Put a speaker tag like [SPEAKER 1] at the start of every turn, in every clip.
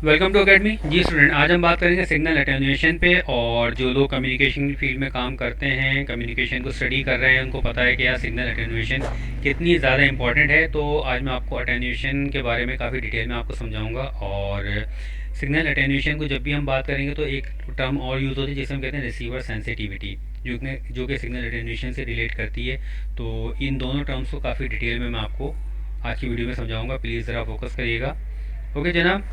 [SPEAKER 1] Welcome to academy. जी student, आज हम बात करेंगे सिग्नल अटेन्यूएशन पे। और जो लोग कम्युनिकेशन फील्ड में काम करते हैं, कम्युनिकेशन को स्टडी कर रहे हैं, उनको पता है कि यार सिग्नल अटेन्यूएशन कितनी ज़्यादा इंपॉर्टेंट है। तो आज मैं आपको अटेन्यूएशन के बारे में काफ़ी डिटेल में आपको समझाऊंगा। और सिग्नल अटेन्यूएशन को जब भी हम बात करेंगे तो एक टर्म और यूज़ होती है जिसे हम कहते हैं रिसीवर सेंसिटिविटी, जो कि सिग्नल अटेन्यूएशन से रिलेट करती है। तो इन दोनों टर्म्स को काफ़ी डिटेल में मैं आपको आज की वीडियो में समझाऊंगा। प्लीज़ ज़रा फोकस करिएगा। ओके जनाब,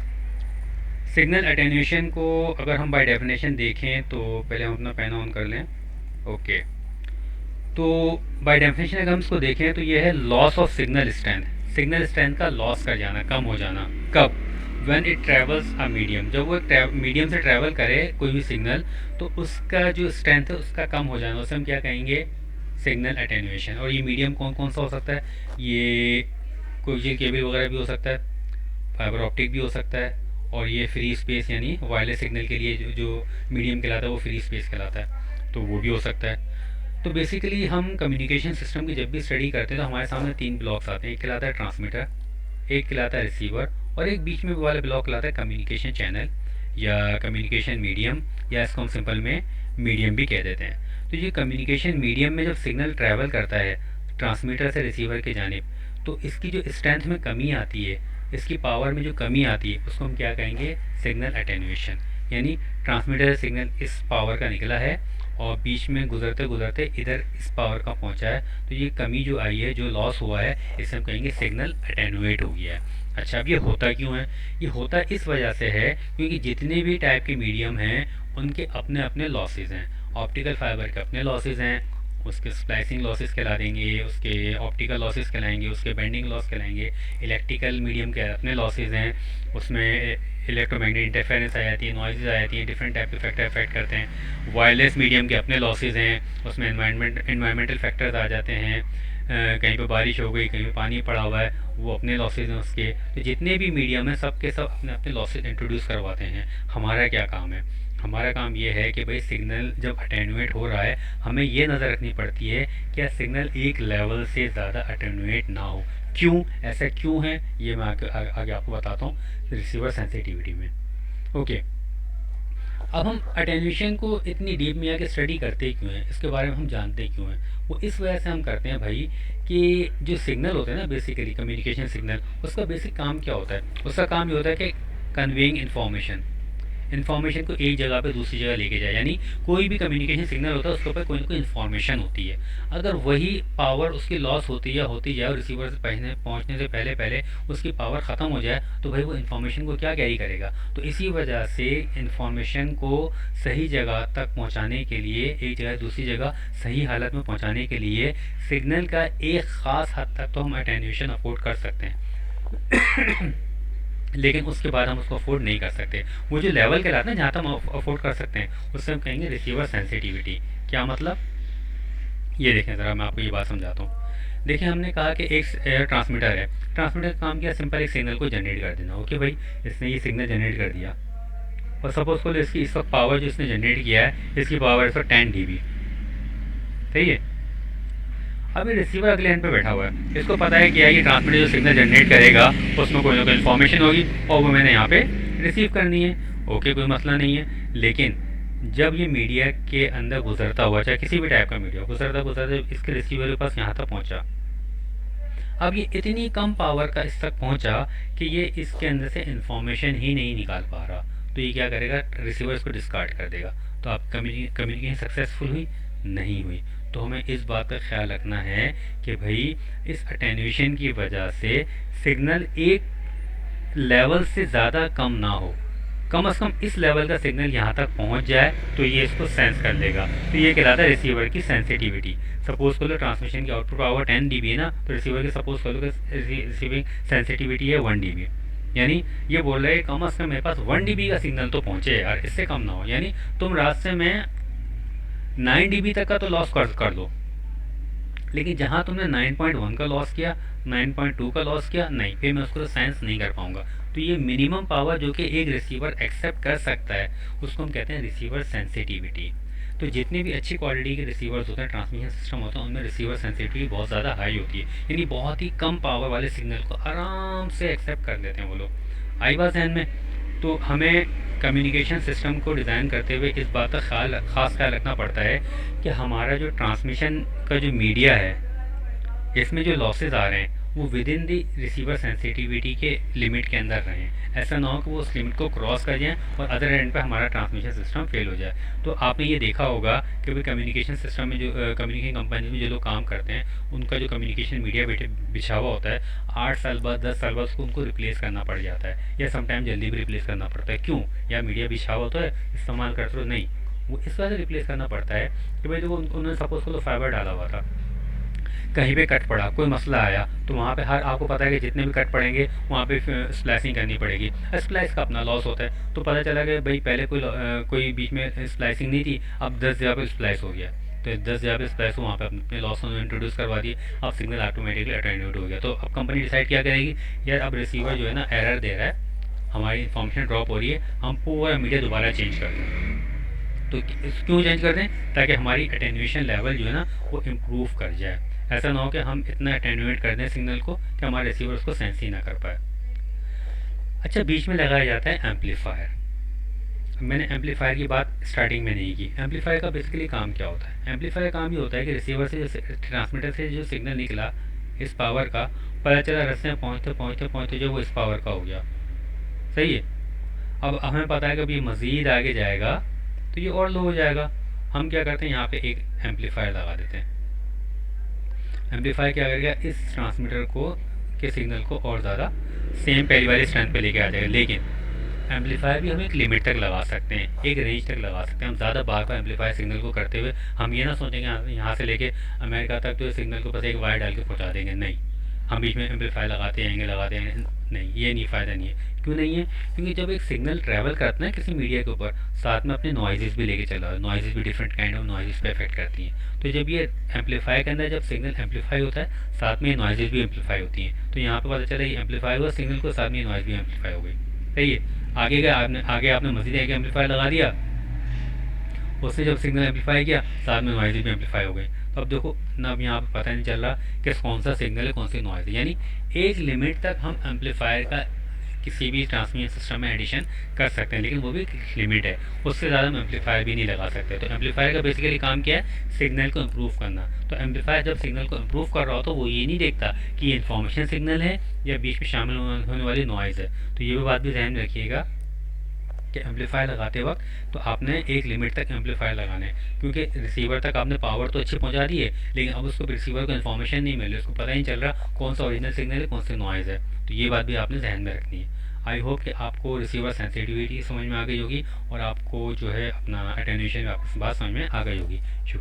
[SPEAKER 1] सिग्नल अटेन्यूएशन को अगर हम बाय डेफिनेशन देखें तो पहले हम अपना पेन ऑन कर लें। ओके, तो बाय डेफिनेशन अगर हम इसको देखें तो ये है loss of signal strength. Signal strength का लॉस कर जाना, कम हो जाना। कब? When it travels a medium, जब वो मीडियम से ट्रैवल करे कोई भी सिग्नल, तो उसका जो स्ट्रेंथ है उसका कम हो जाना, उसे हम क्या कहेंगे? Signal attenuation. और ये मीडियम कौन कौन सा हो सकता है? ये कोई केबल वगैरह भी हो सकता है, फाइबर ऑप्टिक भी हो सकता है, और ये फ्री स्पेस यानी वायरलेस सिग्नल के लिए जो मीडियम कहलाता है वो फ्री स्पेस कहलाता है, तो वो भी हो सकता है। तो बेसिकली हम कम्युनिकेशन सिस्टम की जब भी स्टडी करते हैं तो हमारे सामने तीन ब्लॉक्स आते हैं। एक कहलाता है ट्रांसमीटर, एक कहलाता है रिसीवर, और एक बीच में वाला ब्लॉक कहलाता है कम्युनिकेशन चैनल या कम्युनिकेशन मीडियम, या इसको हम सिंपल में मीडियम भी कह देते हैं। तो ये कम्युनिकेशन मीडियम में जब सिग्नल ट्रैवल करता है ट्रांसमीटर से रिसीवर के जानिब, तो इसकी जो स्ट्रेंथ में कमी आती है, इसकी पावर में जो कमी आती है, उसको हम क्या कहेंगे? Signal attenuation. यानी ट्रांसमीटर से सिग्नल इस पावर का निकला है और बीच में गुजरते गुजरते इधर इस पावर का पहुंचा है, तो ये कमी जो आई है, जो लॉस हुआ है, इसे हम कहेंगे सिग्नल अटेन्यूएट हो गया है। अच्छा, अब ये होता क्यों है? ये होता इस वजह से है क्योंकि जितने भी टाइप के मीडियम हैं उनके अपने अपने लॉसेज हैं। ऑप्टिकल फाइबर के अपने लॉसेज हैं, उसके स्प्लाइसिंग लॉसेस कहला देंगे, उसके ऑप्टिकल लॉसेस कहलाएंगे, उसके बेंडिंग लॉस कहलाएंगे। इलेक्ट्रिकल मीडियम के अपने लॉसेज हैं, उसमें इलेक्ट्रोमैग्नेटिक इंटरफेरेंस आ जाती है, नॉइजेज आ जाती हैं, डिफरेंट टाइप के फैक्टर अफेक्ट करते हैं। वायरलेस मीडियम के अपने लॉसेज हैं, उसमें इन्वायरमेंटल फैक्टर्स आ जाते हैं। कहीं पे बारिश हो गई, कहीं पे पानी पड़ा हुआ है, वो अपने लॉसेज हैं उसके। तो जितने भी मीडियम हैं सब के सब अपने अपने लॉसेज इंट्रोड्यूस करवाते हैं। हमारा क्या काम है? हमारा काम ये है कि भाई सिग्नल जब अटेन्यूएट हो रहा है, हमें ये नज़र रखनी पड़ती है कि सिग्नल एक लेवल से ज़्यादा अटेन्यूएट ना हो। क्यों ऐसा क्यों है, ये मैं आगे आपको बताता हूँ रिसीवर सेंसिटिविटी में। ओके, अब हम अटेन्यूएशन को इतनी डीप में आके स्टडी करते क्यों हैं, इसके बारे में हम जानते क्यों हैं? वो इस वजह से हम करते हैं भाई कि जो सिग्नल होते हैं ना, बेसिकली कम्युनिकेशन सिग्नल, उसका बेसिक काम क्या होता है? उसका काम ये होता है कि कन्वेइंग इन्फॉर्मेशन को एक जगह पे दूसरी जगह लेके जाए। यानी कोई भी कम्युनिकेशन सिग्नल होता है उसके ऊपर कोई ना कोई इन्फॉर्मेशन होती है। अगर वही पावर उसकी लॉस होती जाए और रिसीवर से पहुंचने से पहले पहले उसकी पावर ख़त्म हो जाए, तो भाई वो इन्फॉर्मेशन को क्या कैरी करेगा? तो इसी वजह से इन्फॉर्मेशन को सही जगह तक पहुंचाने के लिए, एक जगह दूसरी जगह सही हालत में पहुंचाने के लिए, सिग्नल का एक ख़ास हद तक तो हम अटेन्यूएशन अफोर्ड कर सकते हैं लेकिन उसके बाद हम उसको अफोर्ड नहीं कर सकते। वो जो लेवल कहलाता है जहाँ तक हम अफोर्ड कर सकते हैं, उससे हम कहेंगे रिसीवर सेंसिटिविटी। क्या मतलब? ये देखें ज़रा, मैं आपको ये बात समझाता हूँ। देखिए, हमने कहा कि एक ट्रांसमीटर है। ट्रांसमीटर का काम किया, सिंपल एक सिग्नल को जनरेट कर देना। ओके भाई, इसने ये सिग्नल जनरेट कर दिया, और सपोज को इसकी इस वक्त पावर जो इसने जनरेट किया है, इसकी पावर इस वक्त 10 dB। सही है। अब ये रिसीवर अगले एंड पे बैठा हुआ है, इसको पता है कि ये ट्रांसमीटर जो सिग्नल जनरेट करेगा उसमें कोई ना कोई इन्फॉर्मेशन होगी और वो मैंने यहाँ पे रिसीव करनी है। ओके, कोई मसला नहीं है। लेकिन जब ये मीडिया के अंदर गुजरता हुआ, चाहे किसी भी टाइप का मीडिया, गुजरता गुजरता इसके रिसीवर के पास यहाँ तक पहुँचा, अब ये इतनी कम पावर का इस तक पहुँचा कि ये इसके अंदर से इन्फॉर्मेशन ही नहीं निकाल पा रहा, तो ये क्या करेगा? रिसीवर इसको डिस्कार्ड कर देगा। तो आप कम्युनिकेशन सक्सेसफुल हुई? नहीं हुई। तो हमें इस बात का ख्याल रखना है कि भाई इस अटेन्यूएशन की वजह से सिग्नल एक लेवल से ज़्यादा कम ना हो, कम से कम इस लेवल का सिग्नल यहाँ तक पहुँच जाए तो ये इसको सेंस कर लेगा। तो ये कहलाता है रिसीवर की सेंसिटिविटी। सपोज कर लो ट्रांसमिशन की आउटपुट पावर 10 dB है ना, तो रिसीवर की सपोज कर लो कि रिसीविंग सेंसिटिविटी है 1 dB। यानी ये बोल रहे हैं कम से कम मेरे पास 1 dB का सिग्नल तो पहुँचे यार, इससे कम ना हो। यानी तुम रास्ते में 9 dB तक का तो लॉस कर दो, लेकिन जहाँ तुमने 9.1 का लॉस किया, 9.2 का लॉस किया, नहीं, फिर मैं उसको तो सेंस नहीं कर पाऊंगा। तो ये मिनिमम पावर जो कि एक रिसीवर एक्सेप्ट कर सकता है, उसको हम कहते हैं रिसीवर सेंसिटिविटी। तो जितने भी अच्छी क्वालिटी के रिसीवर्स होते हैं, ट्रांसमिशन सिस्टम होता है, उनमें रिसीवर सेंसिटिविटी बहुत ज़्यादा हाई होती है। यानी बहुत ही कम पावर वाले सिग्नल को आराम से एक्सेप्ट कर लेते हैं वो लोग। आई बात ध्यान में? तो हमें कम्युनिकेशन सिस्टम को डिज़ाइन करते हुए इस बात का ख़ास ख्याल रखना पड़ता है कि हमारा जो ट्रांसमिशन का जो मीडिया है, इसमें जो लॉसेस आ रहे हैं वो with in the receiver sensitivity के लिमिट के अंदर रहें। ऐसा ना हो कि वो उस लिमिट को क्रॉस कर जाएँ और अदर एंड पे हमारा ट्रांसमिशन सिस्टम फेल हो जाए। तो आपने ये देखा होगा कि भाई कम्युनिकेशन सिस्टम में जो कम्युनिकेशन कंपनी में जो लोग काम करते हैं, उनका जो कम्युनिकेशन मीडिया बिछा हुआ होता है, 8 साल बाद 10 साल बाद उसको उनको रिप्लेस करना पड़ जाता है, या समटाइम जल्दी भी रिप्लेस करना पड़ता है। क्यों? या मीडिया बिछा हुआ होता है, इस्तेमाल करते हो नहीं, वो इस वजह से रिप्लेस करना पड़ता है कि भाई देखो उन्होंने सपोज करो फाइबर डाला हुआ था, कहीं पे कट पड़ा, कोई मसला आया, तो वहाँ पे हर आपको पता है कि जितने भी कट पड़ेंगे वहाँ पे स्प्लाइसिंग करनी पड़ेगी। स्प्लाइस का अपना लॉस होता है। तो पता चला कि भाई पहले कोई बीच में स्प्लाइसिंग नहीं थी, अब 10 जगह पे स्प्लाइस हो गया, तो 10 जगह पे स्प्लाइस वहाँ पे अपने लॉस इंट्रोड्यूस करवा दिए, अब सिग्नल ऑटोमेटिकली अटेंडेड हो गया। तो अब कंपनी डिसाइड क्या करेगी, यार अब रिसीवर जो है ना एरर दे रहा है, हमारी इन्फॉर्मेशन ड्रॉप हो रही है, हम पूरा मीडिया दोबारा चेंज कर दें। तो क्यों चेंज कर दें? ताकि हमारी अटेन्यूएशन लेवल जो है ना वो इम्प्रूव कर जाए। ऐसा ना हो कि हम इतना अटेन्यूएट कर दें सिग्नल को कि हमारे रिसीवर उसको सेंस ही ना कर पाए। अच्छा, बीच में लगाया जाता है एम्पलीफायर। मैंने एम्पलीफायर की बात स्टार्टिंग में नहीं की। एम्पलीफायर का बेसिकली काम क्या होता है? एम्पलीफायर का काम ये होता है कि रिसीवर से जो ट्रांसमीटर से जो सिग्नल निकला इस पावर का, पता चला रास्ते में पहुँचते पहुँचते पहुँचते जो वो इस पावर का हो गया। सही है। अब हमें पता है कि अभी मज़ीद आगे जाएगा तो ये और लो हो जाएगा। हम क्या करते हैं, यहाँ पे एक एम्पलीफायर लगा देते हैं। एम्पलीफायर क्या करेगा, इस ट्रांसमीटर को के सिग्नल को और ज़्यादा सेम पहली वाली स्ट्रेंथ पे लेके आ जाएगा। लेकिन एम्पलीफायर भी हम एक लिमिट तक लगा सकते हैं, एक रेंज तक लगा सकते हैं। हम ज़्यादा बार बार एम्पलीफायर सिग्नल को करते हुए हम ये ना सोचेंगे यहाँ से लेके अमेरिका तक तो सिग्नल को बस एक वायर डाल के पहुँचा देंगे। नहीं, हम बीच में एम्पलीफायर लगाते जाएंगे, नहीं, ये नहीं, फ़ायदा नहीं है। क्यों नहीं है? क्योंकि जब एक सिग्नल ट्रैवल करता है किसी मीडिया के ऊपर, साथ में अपने नॉइजेस भी लेके चला, नॉइजेस भी डिफरेंट काइंड ऑफ नॉइजेस पे इफेक्ट करती हैं। तो जब ये एम्पलीफायर के अंदर जब सिग्नल एम्पलीफाई होता है, साथ में नॉइजेस भी एम्पलीफाई होती हैं। तो यहाँ पे पता चला ये एम्पलीफाई हुआ सिग्नल को, साथ में नॉइज भी एम्पलीफाई हो गई। सही है। आगे आपने मजीद एक एम्पलीफायर लगा दिया, उससे जब सिग्नल एम्पलीफाई किया, साथ में नॉइज़ भी एम्पलीफाई हो गई। तो अब देखो ना, अब यहाँ पर पता नहीं चल रहा कि कौन सा सिग्नल है, कौन सी नॉइज़ है। यानी एक लिमिट तक हम एम्पलीफायर का किसी भी ट्रांसमिशन सिस्टम में एडिशन कर सकते हैं, लेकिन वो भी लिमिट है, उससे ज़्यादा हम एम्पलीफायर भी नहीं लगा सकते। तो एम्पलीफायर का बेसिकली काम क्या है, सिग्नल को इम्प्रूव करना। तो एम्पलीफायर जब सिग्नल को इम्प्रूव कर रहा हो तो वो ये नहीं देखता कि ये इन्फॉर्मेशन सिग्नल है या बीच में शामिल होने वाली नॉइज़ है। तो ये भी बात भी ध्यान में रखिएगा कि एम्पलीफायर लगाते वक्त तो आपने एक लिमिट तक एम्पलीफायर लगाना है, क्योंकि रिसीवर तक आपने पावर तो अच्छी पहुंचा दी है, लेकिन अब उसको रिसीवर को इन्फॉर्मेशन नहीं मिल रही, उसको पता नहीं चल रहा कौन सा ओरिजिनल सिग्नल है, कौन सी नॉइज़ है। तो ये बात भी आपने ध्यान में रखनी है। आई होप कि आपको रिसीवर सेंसिटिविटी समझ में आ गई होगी और आपको जो है अपना अटेन्यूएशन आपकी बात समझ में आ गई होगी। शुक्रिया।